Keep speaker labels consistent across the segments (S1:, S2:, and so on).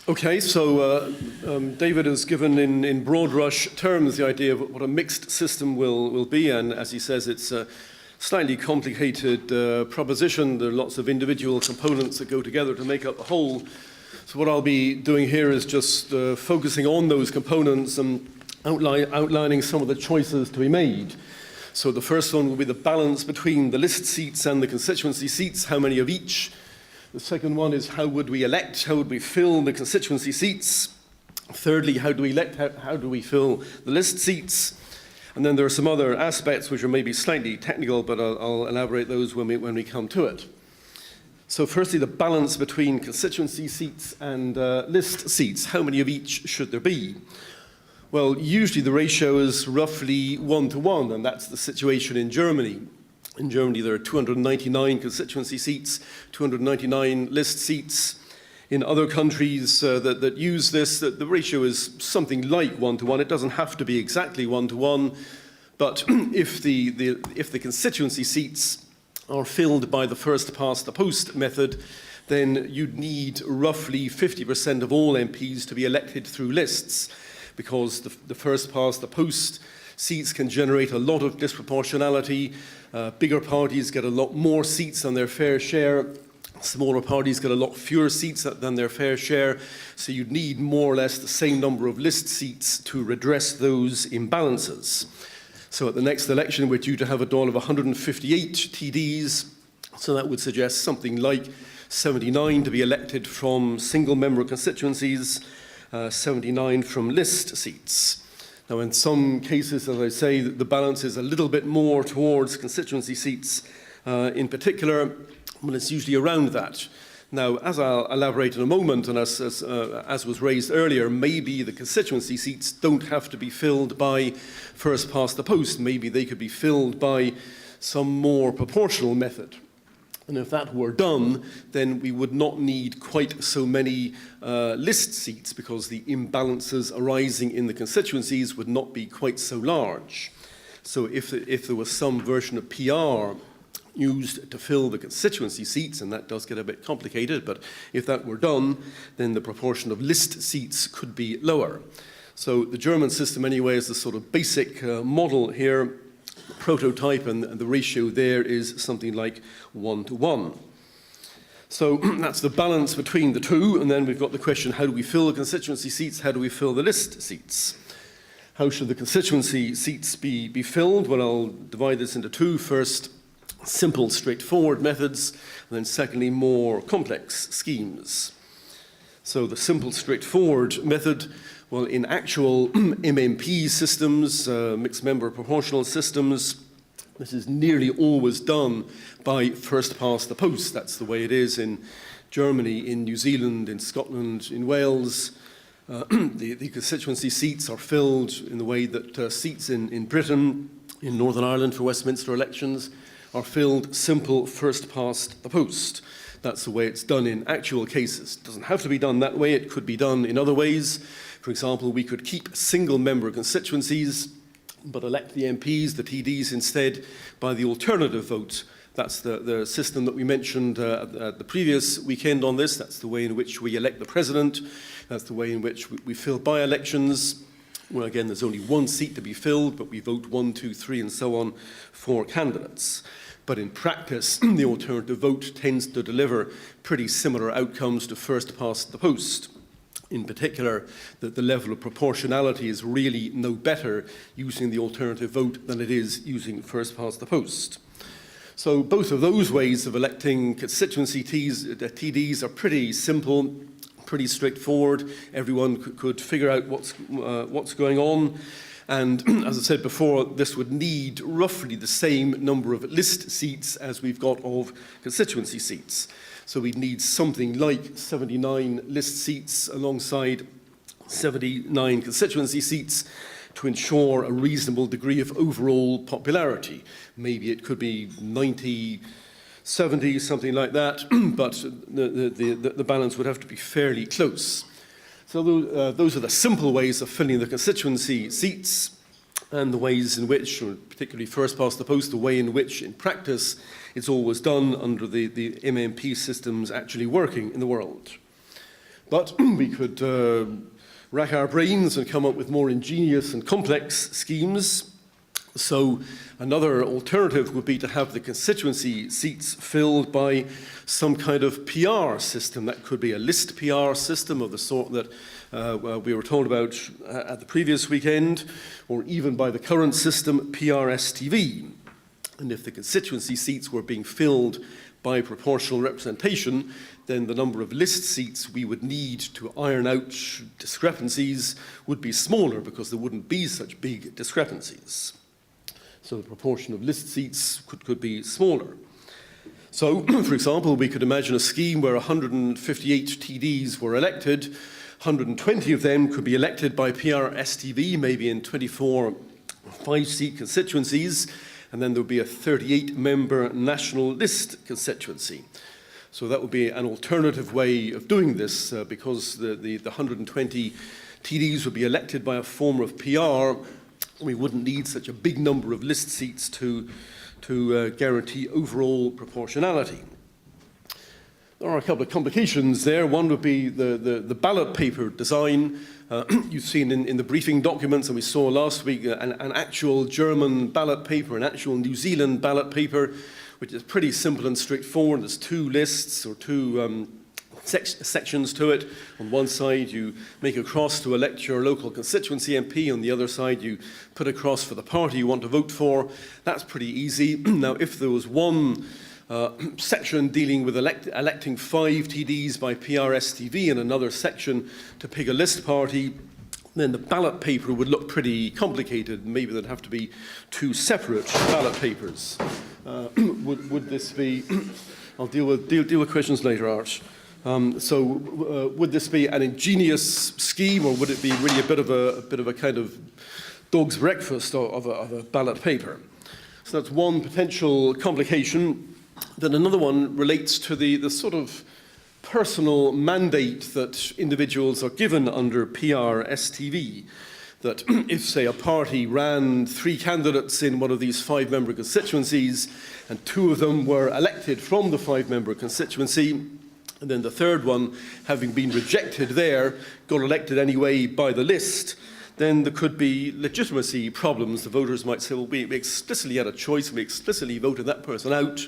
S1: Okay, so David has given in broad brush terms the idea of what a mixed system will be, and as he says, it's a slightly complicated proposition. There are lots of individual components that go together to make up the whole. So what I'll be doing here is just focusing on those components and outlining some of the choices to be made. So the first one will be the balance between the list seats and the constituency seats, how many of each. The second one is how would we elect, how would we fill the constituency seats. Thirdly, how do we elect, how do we fill the list seats. And then there are some other aspects which are maybe slightly technical, but I'll elaborate those when we come to it. So firstly, the balance between constituency seats and list seats. How many of each should there be? Well, usually the ratio is roughly 1-to-1, and that's the situation in Germany. In Germany, there are 299 constituency seats, 299 list seats. In other countries that use this, the ratio is something like 1-to-1. It doesn't have to be exactly 1-to-1, but if the constituency seats are filled by the first-past-the-post method, then you'd need roughly 50% of all MPs to be elected through lists, because the first-past-the-post seats can generate a lot of disproportionality. Bigger parties get a lot more seats than their fair share. Smaller parties get a lot fewer seats than their fair share. So you'd need more or less the same number of list seats to redress those imbalances. So at the next election, we're due to have a Dáil of 158 TDs. So that would suggest something like 79 to be elected from single-member constituencies, 79 from list seats. Now, in some cases, as I say, the balance is a little bit more towards constituency seats in particular, but it's usually around that. Now, as I'll elaborate in a moment, and as was raised earlier, maybe the constituency seats don't have to be filled by first past the post. Maybe they could be filled by some more proportional method. And if that were done, then we would not need quite so many list seats, because the imbalances arising in the constituencies would not be quite so large. So if there was some version of PR used to fill the constituency seats, and that does get a bit complicated, but if that were done, then the proportion of list seats could be lower. So the German system anyway is the sort of basic model here. Prototype, and the ratio there is something like 1-to-1. So that's the balance between the two, and then we've got the question, how do we fill the constituency seats, how do we fill the list seats? How should the constituency seats be filled? Well, I'll divide this into two. First, simple, straightforward methods, and then secondly, more complex schemes. So the simple, straightforward method, well, in actual MMP systems, mixed member proportional systems, this is nearly always done by first past the post. That's the way it is in Germany, in New Zealand, in Scotland, in Wales. The constituency seats are filled in the way that seats in Britain, in Northern Ireland for Westminster elections, are filled simple first past the post. That's the way it's done in actual cases. It doesn't have to be done that way. It could be done in other ways. For example, we could keep single-member constituencies, but elect the MPs, the TDs, instead by the alternative vote. That's the system that we mentioned at the previous weekend on this. That's the way in which we elect the president. That's the way in which we fill by-elections. Well, again, there's only one seat to be filled, but we vote 1, 2, 3, and so on for candidates. But in practice, the alternative vote tends to deliver pretty similar outcomes to first past the post. In particular, that the level of proportionality is really no better using the alternative vote than it is using first past the post. So both of those ways of electing constituency TDs are pretty simple, pretty straightforward. Everyone could figure out what's going on. And as I said before, this would need roughly the same number of list seats as we've got of constituency seats. So we'd need something like 79 list seats alongside 79 constituency seats to ensure a reasonable degree of overall popularity. Maybe it could be 90, 70, something like that, but the balance would have to be fairly close. So those are the simple ways of filling the constituency seats, and the ways in which, particularly first past the post, the way in which in practice it's always done under the MMP systems actually working in the world. But we could rack our brains and come up with more ingenious and complex schemes. So another alternative would be to have the constituency seats filled by some kind of PR system. That could be a list PR system of the sort that we were told about at the previous weekend, or even by the current system, PRSTV. And if the constituency seats were being filled by proportional representation, then the number of list seats we would need to iron out discrepancies would be smaller, because there wouldn't be such big discrepancies. So the proportion of list seats could be smaller. So, for example, we could imagine a scheme where 158 TDs were elected. 120 of them could be elected by PRSTV, maybe in 24 5-seat constituencies, and then there would be a 38-member national list constituency. So that would be an alternative way of doing this, because the 120 TDs would be elected by a form of PR. We wouldn't need such a big number of list seats to guarantee overall proportionality. There are a couple of complications there. One would be the ballot paper design. You've seen in the briefing documents, and we saw last week, an actual German ballot paper, an actual New Zealand ballot paper, which is pretty simple and straightforward. There's two lists, or two sections to it. On one side, you make a cross to elect your local constituency MP. On the other side, you put a cross for the party you want to vote for. That's pretty easy. Now, if there was one section dealing with electing 5 TDs by PRSTV and another section to pick a list party, then the ballot paper would look pretty complicated. Maybe there'd have to be 2 separate ballot papers. Would this be... I'll deal with questions later, Arch. Would this be an ingenious scheme, or would it be really a bit of a kind of dog's breakfast of a ballot paper? So that's one potential complication. Then another one relates to the sort of personal mandate that individuals are given under PRSTV. That if, say, a party ran 3 candidates in one of these 5-member constituencies, and 2 of them were elected from the 5-member constituency, and then the third one, having been rejected there, got elected anyway by the list, then there could be legitimacy problems. The voters might say, well, we explicitly had a choice, we explicitly voted that person out.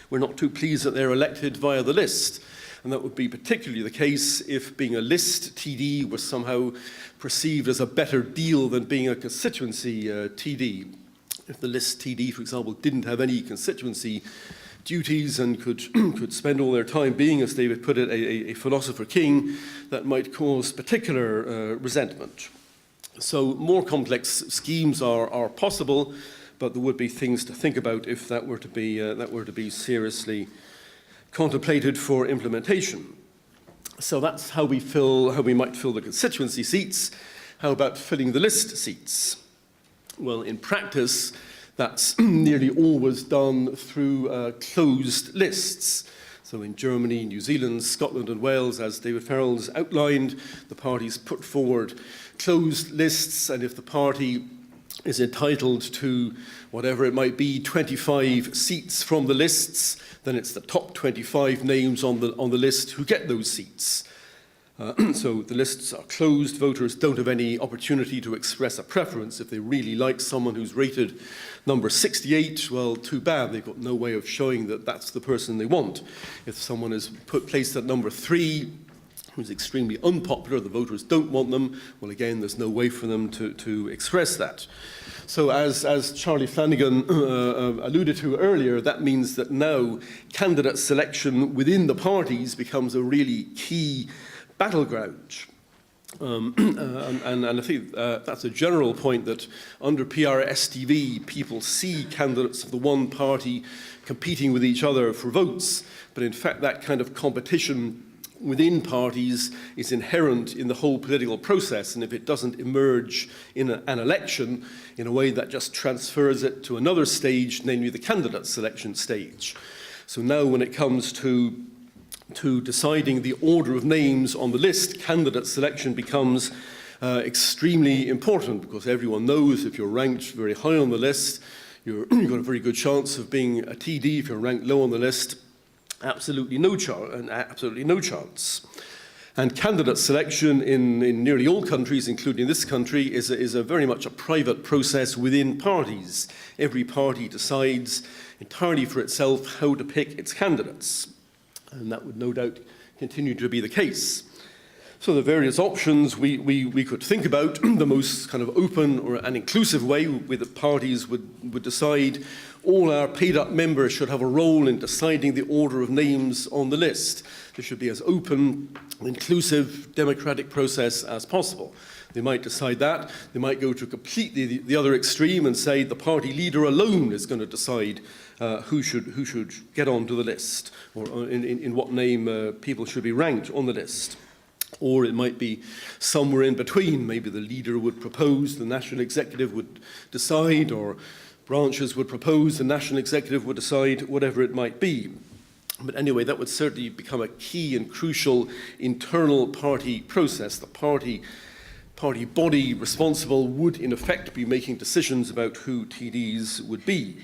S1: We're not too pleased that they're elected via the list. And that would be particularly the case if being a list TD was somehow perceived as a better deal than being a constituency TD. If the list TD, for example, didn't have any constituency duties and could spend all their time being, as David put it, a philosopher king, that might cause particular resentment. So more complex schemes are possible, but there would be things to think about if that were to be seriously contemplated for implementation. So that's how we might fill the constituency seats. How about filling the list seats? Well, in practice, that's nearly always done through closed lists. So in Germany, New Zealand, Scotland and Wales, as David Farrell's outlined, the parties put forward closed lists, and if the party is entitled to whatever it might be, 25 seats from the lists, then it's the top 25 names on the list who get those seats. So the lists are closed. Voters don't have any opportunity to express a preference. If they really like someone who's rated number 68, well, too bad. They've got no way of showing that that's the person they want. If someone is placed at number 3, who's extremely unpopular, the voters don't want them, well, again, there's no way for them to express that. So as Charlie Flanagan alluded to earlier, that means that now candidate selection within the parties becomes a really key battleground. And I think that's a general point, that under PRSTV, people see candidates of the one party competing with each other for votes, but in fact that kind of competition within parties is inherent in the whole political process, and if it doesn't emerge in an election in a way that just transfers it to another stage, namely the candidate selection stage. So now when it comes to deciding the order of names on the list, candidate selection becomes extremely important, because everyone knows if you're ranked very high on the list, you've got a very good chance of being a TD. If you're ranked low on the list, absolutely no chance. And candidate selection in nearly all countries, including this country, is very much a private process within parties. Every party decides entirely for itself how to pick its candidates. And that would no doubt continue to be the case. So the various options we could think about, the most kind of open or an inclusive way where the parties would decide all our paid-up members should have a role in deciding the order of names on the list. There should be as open, inclusive, democratic process as possible. They might decide that. They might go to completely the other extreme and say the party leader alone is going to decide who should get onto the list, or in what name people should be ranked on the list. Or it might be somewhere in between. Maybe the leader would propose, the national executive would decide, or branches would propose, the national executive would decide, whatever it might be. But anyway, that would certainly become a key and crucial internal party process. The party body responsible would, in effect, be making decisions about who TDs would be.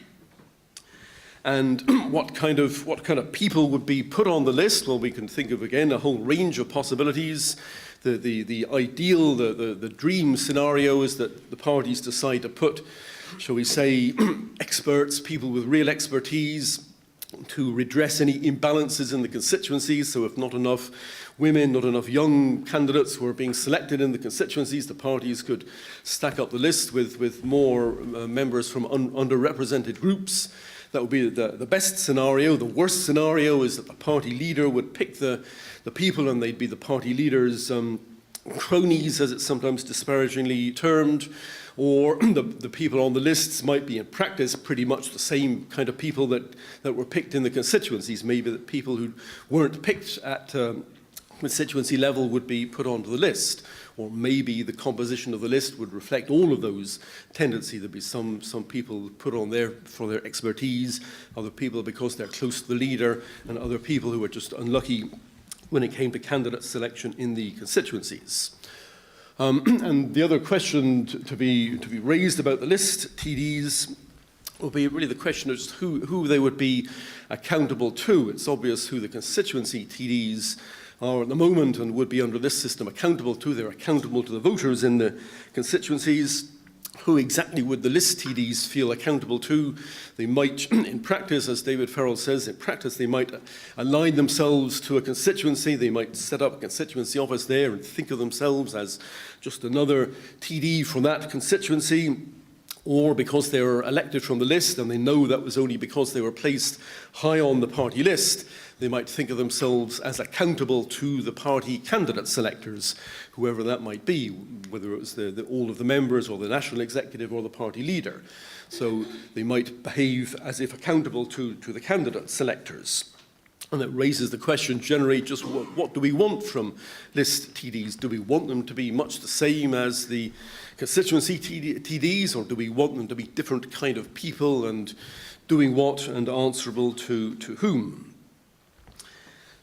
S1: And what kind of people would be put on the list? Well, we can think of, again, a whole range of possibilities. The ideal, the dream scenario is that the parties decide to put, shall we say, experts, people with real expertise, to redress any imbalances in the constituencies. So if not enough women, not enough young candidates were being selected in the constituencies, the parties could stack up the list with more members from underrepresented groups. That would be the best scenario. The worst scenario is that the party leader would pick the people, and they'd be the party leader's cronies, as it's sometimes disparagingly termed, or the people on the lists might be in practice pretty much the same kind of people that were picked in the constituencies. Maybe the people who weren't picked at constituency level would be put onto the list, or maybe the composition of the list would reflect all of those tendencies. There'd be some people put on there for their expertise, other people because they're close to the leader, and other people who were just unlucky when it came to candidate selection in the constituencies. And the other question to be raised about the list, TDs, will be really the question of just who they would be accountable to. It's obvious who the constituency TDs are at the moment and would be under this system accountable to. They're accountable to the voters in the constituencies. Who exactly would the list TDs feel accountable to? They might, in practice, as David Farrell says, in practice they might align themselves to a constituency. They might set up a constituency office there and think of themselves as just another TD from that constituency. Or because they were elected from the list and they know that was only because they were placed high on the party list, they might think of themselves as accountable to the party candidate selectors, whoever that might be, whether it was all of the members or the national executive or the party leader. So they might behave as if accountable to the candidate selectors. And that raises the question generally just what do we want from list TDs? Do we want them to be much the same as the constituency TDs, or do we want them to be different kind of people and doing what and answerable to whom?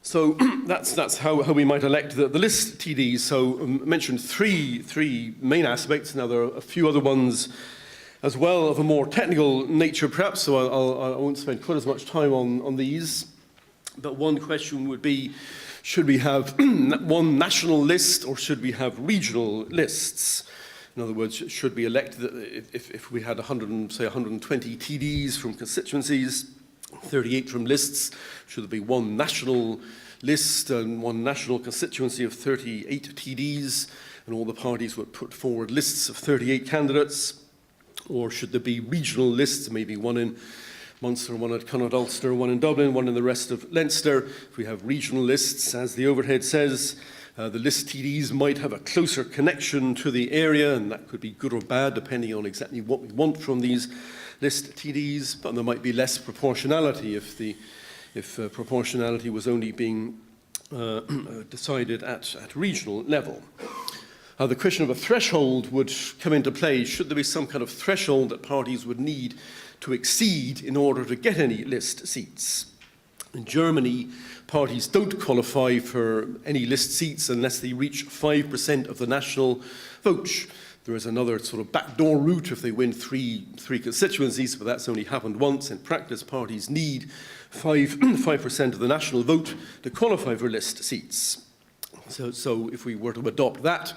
S1: So that's how we might elect the list TDs. So I mentioned three main aspects. Now there are a few other ones as well of a more technical nature perhaps, so I won't spend quite as much time on these. But one question would be, should we have one national list or should we have regional lists? In other words, should we elect, if we had 120 TDs from constituencies, 38 from lists, should there be one national list and one national constituency of 38 TDs, and all the parties would put forward lists of 38 candidates? Or should there be regional lists, maybe one in Munster, one at Connaught Ulster, one in Dublin, one in the rest of Leinster? If we have regional lists, as the overhead says, the list TDs might have a closer connection to the area, and that could be good or bad depending on exactly what we want from these list TDs, but there might be less proportionality if proportionality was only being decided at regional level. The question of a threshold would come into play. Should there be some kind of threshold that parties would need to exceed in order to get any list seats? In Germany, parties don't qualify for any list seats unless they reach 5% of the national vote. There is another sort of backdoor route if they win three constituencies, but that's only happened once. In practice, parties need 5% of the national vote to qualify for list seats. So if we were to adopt that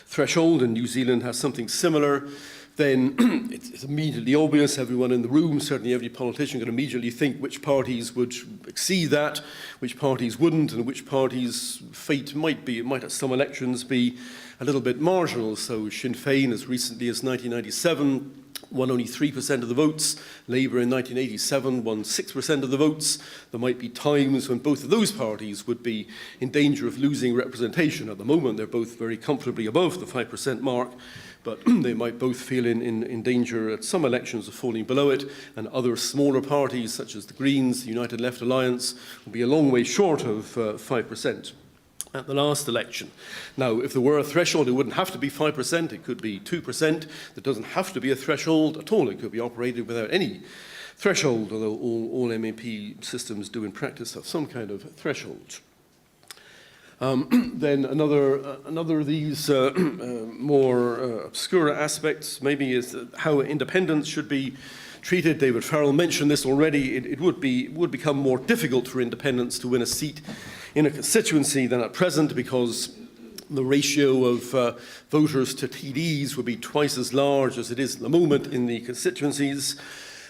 S1: threshold, and New Zealand has something similar, then it's immediately obvious. Everyone in the room, certainly every politician, can immediately think which parties would exceed that, which parties wouldn't, and which parties' fate might at some elections be a little bit marginal. So Sinn Féin, as recently as 1997, won only 3% of the votes. Labour in 1987 won 6% of the votes. There might be times when both of those parties would be in danger of losing representation. At the moment, they're both very comfortably above the 5% mark, but they might both feel in danger at some elections of falling below it, and other smaller parties, such as the Greens, the United Left Alliance, will be a long way short of 5%. At the last election. Now, if there were a threshold, it wouldn't have to be 5%, it could be 2%. There doesn't have to be a threshold at all. It could be operated without any threshold, although all MMP systems do in practice have some kind of threshold. Then another of these more obscure aspects maybe is how independents should be treated. David Farrell mentioned this already. It would become more difficult for independents to win a seat in a constituency than at present, because the ratio of voters to TDs would be twice as large as it is at the moment in the constituencies.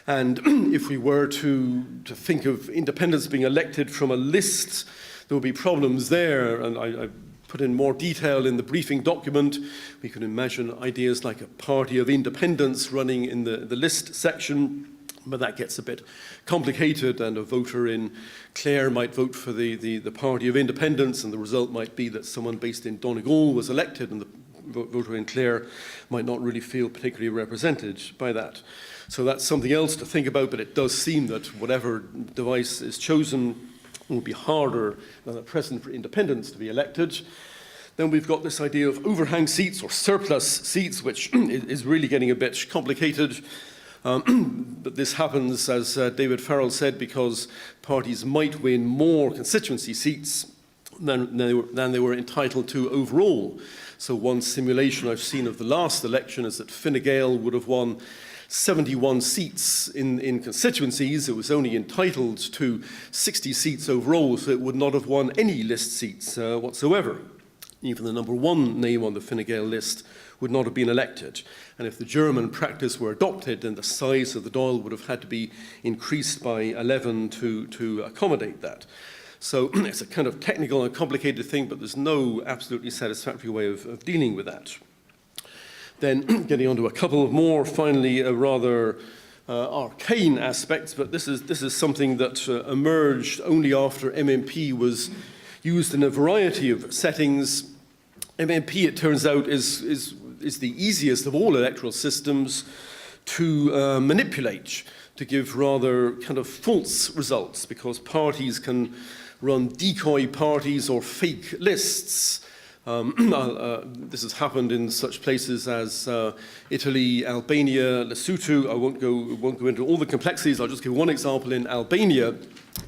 S1: And if we were to think of independents being elected from a list, there would be problems there. And I put in more detail in the briefing document. We could imagine ideas like a party of independents running in the list section, but that gets a bit complicated, and a voter in Clare might vote for the party of independents, and the result might be that someone based in Donegal was elected, and the voter in Clare might not really feel particularly represented by that. So that's something else to think about, but it does seem that whatever device is chosen will be harder than at present for independents to be elected. Then we've got this idea of overhang seats or surplus seats, which is really getting a bit complicated. But this happens, as David Farrell said, because parties might win more constituency seats than they were entitled to overall. So one simulation I've seen of the last election is that Fine Gael would have won 71 seats in constituencies. It was only entitled to 60 seats overall, so it would not have won any list seats whatsoever. Even the number one name on the Fine Gael list would not have been elected. And if the German practice were adopted, then the size of the Dáil would have had to be increased by 11 to accommodate that. So it's a kind of technical and complicated thing, but there's no absolutely satisfactory way of dealing with that. Then getting on to a couple more, finally, rather arcane aspects, but this is something that emerged only after MMP was used in a variety of settings. MMP, it turns out, is the easiest of all electoral systems to manipulate, to give rather kind of false results, because parties can run decoy parties or fake lists. This has happened in such places as Italy, Albania, Lesotho. I won't go into all the complexities. I'll just give one example. In Albania,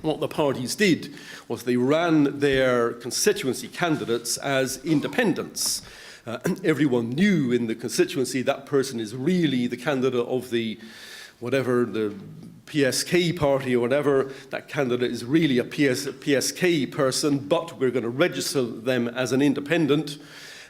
S1: what the parties did was they ran their constituency candidates as independents. Everyone knew in the constituency that person is really the candidate of the PSK party or whatever. That candidate is really a PSK person, but we're going to register them as an independent.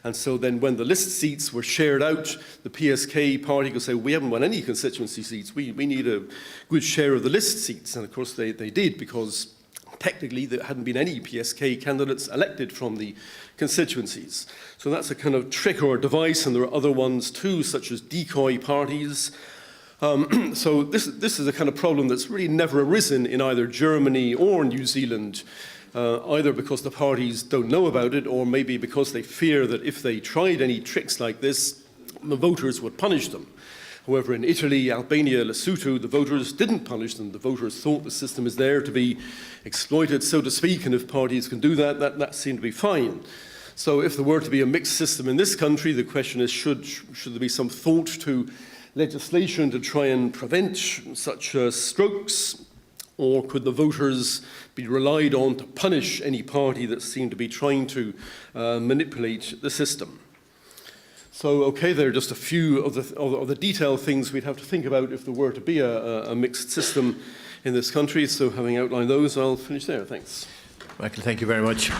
S1: And so then when the list seats were shared out, the PSK party could say, we haven't won any constituency seats. We need a good share of the list seats. And of course they did, because technically there hadn't been any PSK candidates elected from the constituencies. So that's a kind of trick or device, and there are other ones too, such as decoy parties. So this is a kind of problem that's really never arisen in either Germany or New Zealand, either because the parties don't know about it, or maybe because they fear that if they tried any tricks like this, the voters would punish them. However, in Italy, Albania, Lesotho, the voters didn't punish them. The voters thought the system is there to be exploited, so to speak, and if parties can do that, that seemed to be fine. So if there were to be a mixed system in this country, the question is, should there be some thought to legislation to try and prevent such strokes, or could the voters be relied on to punish any party that seemed to be trying to manipulate the system? So, okay, there are just a few of the detailed things we'd have to think about if there were to be a mixed system in this country. So having outlined those, I'll finish there. Thanks.
S2: Michael, thank you very much.